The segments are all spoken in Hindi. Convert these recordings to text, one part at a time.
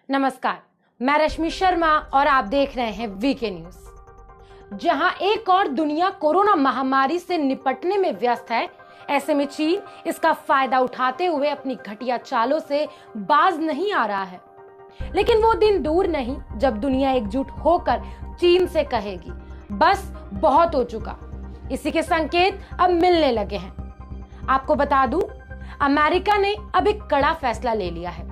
नमस्कार, मैं रश्मि शर्मा और आप देख रहे हैं वीके न्यूज। जहां एक और दुनिया कोरोना महामारी से निपटने में व्यस्त है, ऐसे में चीन इसका फायदा उठाते हुए अपनी घटिया चालों से बाज नहीं आ रहा है। लेकिन वो दिन दूर नहीं जब दुनिया एकजुट होकर चीन से कहेगी, बस बहुत हो चुका। इसी के संकेत अब मिलने लगे हैं। आपको बता दूं, अमेरिका ने अब एक कड़ा फैसला ले लिया है।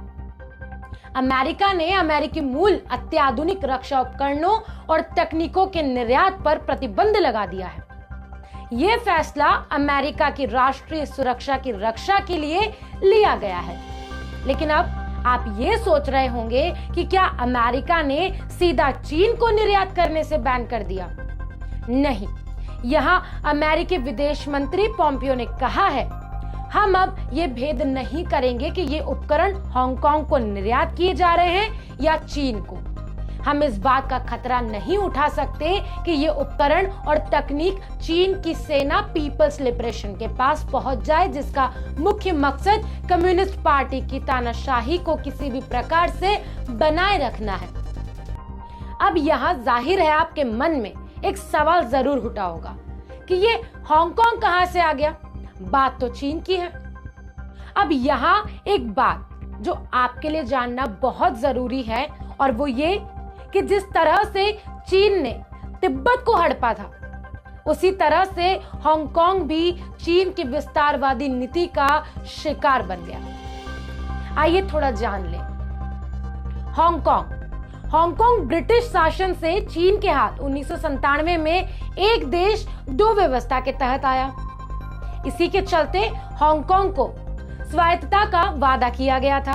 अमेरिका ने अमेरिकी मूल अत्याधुनिक रक्षा उपकरणों और तकनीकों के निर्यात पर प्रतिबंध लगा दिया है। यह फैसला अमेरिका की राष्ट्रीय सुरक्षा की रक्षा के लिए लिया गया है। लेकिन अब आप ये सोच रहे होंगे कि क्या अमेरिका ने सीधा चीन को निर्यात करने से बैन कर दिया? नहीं, यहां अमेरिकी विदेश मंत्री पोम्पियो ने कहा है, हम अब ये भेद नहीं करेंगे कि ये उपकरण हांगकांग को निर्यात किए जा रहे हैं या चीन को। हम इस बात का खतरा नहीं उठा सकते कि ये उपकरण और तकनीक चीन की सेना पीपल्स लिबरेशन के पास पहुंच जाए, जिसका मुख्य मकसद कम्युनिस्ट पार्टी की तानाशाही को किसी भी प्रकार से बनाए रखना है। अब यहाँ जाहिर है आपके मन में एक सवाल जरूर उठा होगा कि ये हांगकांग कहां से आ गया? बात तो चीन की है। अब यहाँ एक बात जो आपके लिए जानना बहुत जरूरी है, और वो ये कि जिस तरह से चीन ने तिब्बत को हड़पा था, उसी तरह से हांगकांग भी चीन की विस्तारवादी नीति का शिकार बन गया। आइए थोड़ा जान लें। हांगकांग ब्रिटिश शासन से चीन के हाथ 1997 में एक देश दो व्यवस्था के तहत आया। इसी के चलते हांगकांग को स्वायत्तता का वादा किया गया था।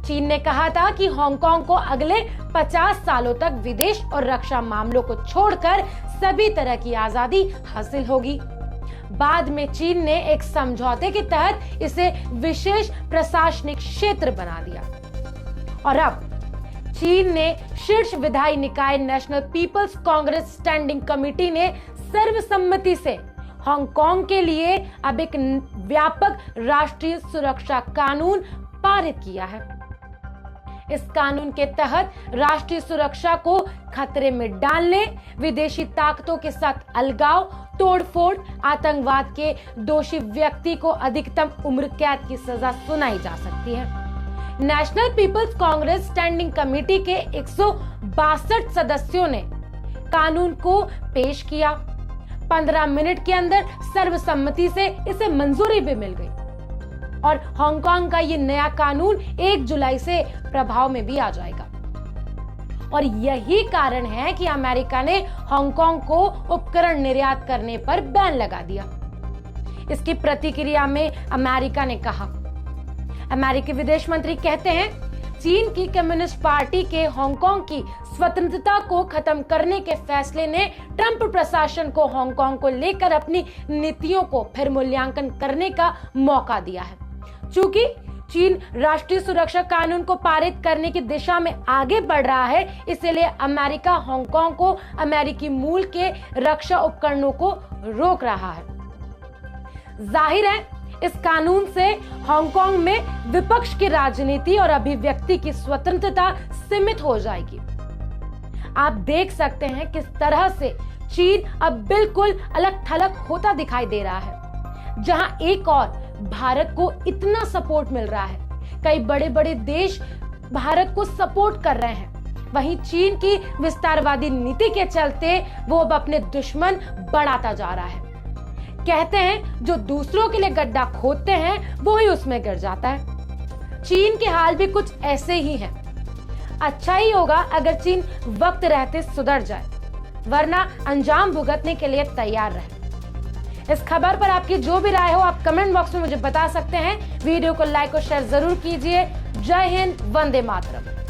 चीन ने कहा था कि हांगकांग को अगले 50 सालों तक विदेश और रक्षा मामलों को छोड़कर सभी तरह की आजादी हासिल होगी। बाद में चीन ने एक समझौते के तहत इसे विशेष प्रशासनिक क्षेत्र बना दिया। और अब चीन ने शीर्ष विधायी निकाय national people's congress standing committee ने सर्वसम्मति से हांगकांग के लिए अब एक व्यापक राष्ट्रीय सुरक्षा कानून पारित किया है। इस कानून के तहत राष्ट्रीय सुरक्षा को खतरे में डालने, विदेशी ताकतों के साथ अलगाव, तोड़फोड़, आतंकवाद के दोषी व्यक्ति को अधिकतम उम्र कैद की सजा सुनाई जा सकती है। National people's congress standing committee के 162 सदस्यों ने कानून को पेश किया। 15 मिनट के अंदर सर्वसम्मति से इसे मंजूरी भी मिल गई और हांगकांग का ये नया कानून 1 जुलाई से प्रभाव में भी आ जाएगा। और यही कारण है कि अमेरिका ने हांगकांग को उपकरण निर्यात करने पर बैन लगा दिया। इसकी प्रतिक्रिया में अमेरिका ने कहा, अमेरिकी विदेश मंत्री कहते हैं, चीन की कम्युनिस्ट पार्टी के हांगकांग की स्वतंत्रता को खत्म करने के फैसले ने ट्रंप प्रशासन को हांगकांग को लेकर अपनी नीतियों को फिर मूल्यांकन करने का मौका दिया है। चूंकि चीन राष्ट्रीय सुरक्षा कानून को पारित करने की दिशा में आगे बढ़ रहा है, इसलिए अमेरिका हांगकांग को अमेरिकी मूल के रक्षा उपकरणों को रोक रहा है। जाहिर है इस कानून से हांगकांग में विपक्ष की राजनीति और अभिव्यक्ति की स्वतंत्रता सीमित हो जाएगी। आप देख सकते हैं किस तरह से चीन अब बिल्कुल अलग थलग होता दिखाई दे रहा है। जहां एक और भारत को इतना सपोर्ट मिल रहा है, कई बड़े बड़े देश भारत को सपोर्ट कर रहे हैं, वहीं चीन की विस्तारवादी नीति के चलते वो अब अपने दुश्मन बढ़ाता जा रहा है। कहते हैं जो दूसरों के लिए गड्ढा खोदते हैं वो ही उसमें गिर जाता है। चीन के हाल भी कुछ ऐसे ही हैं। अच्छा ही होगा अगर चीन वक्त रहते सुधर जाए, वरना अंजाम भुगतने के लिए तैयार रहे। इस खबर पर आपकी जो भी राय हो आप कमेंट बॉक्स में मुझे बता सकते हैं। वीडियो को लाइक और शेयर जरूर कीजिए। जय हिंद, वंदे मातरम।